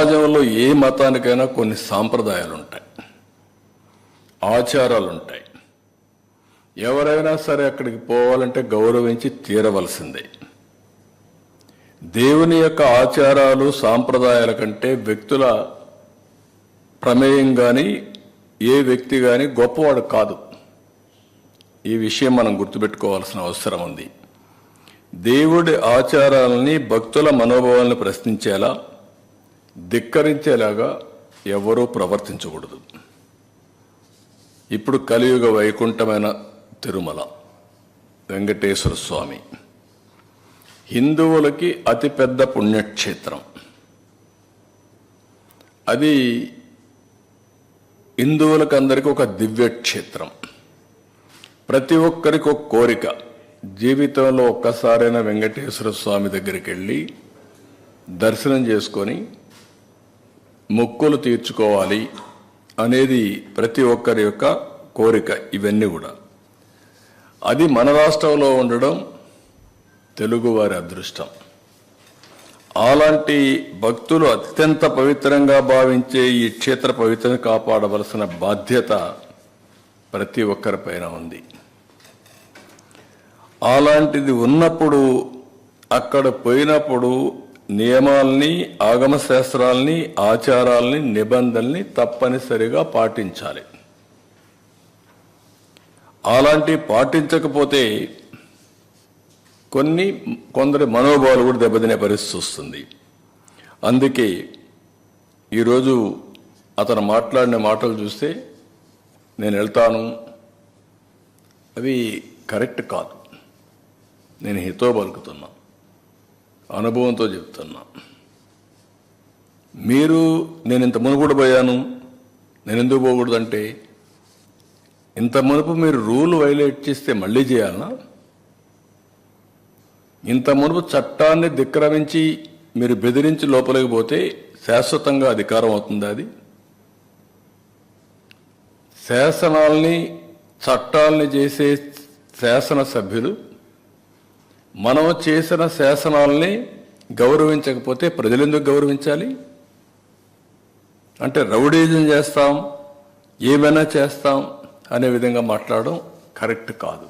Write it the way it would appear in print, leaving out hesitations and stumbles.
సమాజంలో ఏ మతానికైనా కొన్ని సాంప్రదాయాలు ఉంటాయి, ఆచారాలు ఉంటాయి. ఎవరైనా సరే అక్కడికి పోవాలంటే గౌరవించి తీరవలసిందే. దేవుని యొక్క ఆచారాలు సాంప్రదాయాల కంటే వ్యక్తుల ప్రమేయం కానీ ఏ వ్యక్తి కానీ గొప్పవాడు కాదు. ఈ విషయం మనం గుర్తుపెట్టుకోవాల్సిన అవసరం ఉంది. దేవుడి ఆచారాలని భక్తుల మనోభావాలను ప్రశ్నించేలా, ధిక్కరించేలాగా ఎవరూ ప్రవర్తించకూడదు. ఇప్పుడు కలియుగ వైకుంఠమైన తిరుమల వెంకటేశ్వర స్వామి హిందువులకి అతిపెద్ద పుణ్యక్షేత్రం. అది హిందువులకు అందరికీ ఒక దివ్యక్షేత్రం. ప్రతి ఒక్కరికి ఒక కోరిక, జీవితంలో ఒక్కసారైనా వెంకటేశ్వర స్వామి దగ్గరికి వెళ్ళి దర్శనం చేసుకొని మొక్కులు తీర్చుకోవాలి అనేది ప్రతి ఒక్కరి యొక్క కోరిక. ఇవన్నీ కూడా అది మన రాష్ట్రంలో ఉండడం తెలుగువారి అదృష్టం. అలాంటి భక్తులు అత్యంత పవిత్రంగా భావించే ఈ క్షేత్ర పవిత్రను కాపాడవలసిన బాధ్యత ప్రతి ఒక్కరిపైన ఉంది. అలాంటిది ఉన్నప్పుడు అక్కడ పోయినప్పుడు నియమాల్ని, ఆగమ శాస్త్రాల్ని, ఆచారాల్ని, నిబంధనల్ని తప్పనిసరిగా పాటించాలి. అలాంటి పాటించకపోతే కొందరి మనోభావాలు కూడా దెబ్బతినే పరిస్థితి వస్తుంది. అందుకే ఈరోజు అతను మాట్లాడిన మాటలు చూస్తే నేను వెళ్తాను, అవి కరెక్ట్ కాదు. నేను హితో పలుకుతున్నా, అనుభవంతో చెప్తున్నా. మీరు నేను ఇంత మునుపుడు పోయాను, నేను ఎందుకు పోకూడదంటే, ఇంత మునుపు మీరు రూల్ వైలేట్ చేస్తే మళ్ళీ చేయాలనా? ఇంత మునుపు చట్టాన్ని ధిక్కరించి మీరు బెదిరించి లోపలికి పోతే శాశ్వతంగా అధికారం అవుతుందా? అది శాసనాల్ని, చట్టాలని చేసే శాసనసభ్యులు మనం చేసిన శాసనాల్ని గౌరవించకపోతే ప్రజలు ఎందుకు గౌరవించాలి? అంటే రౌడీజం చేస్తాం, ఏమైనా చేస్తాం అనే విధంగా మాట్లాడడం కరెక్ట్ కాదు.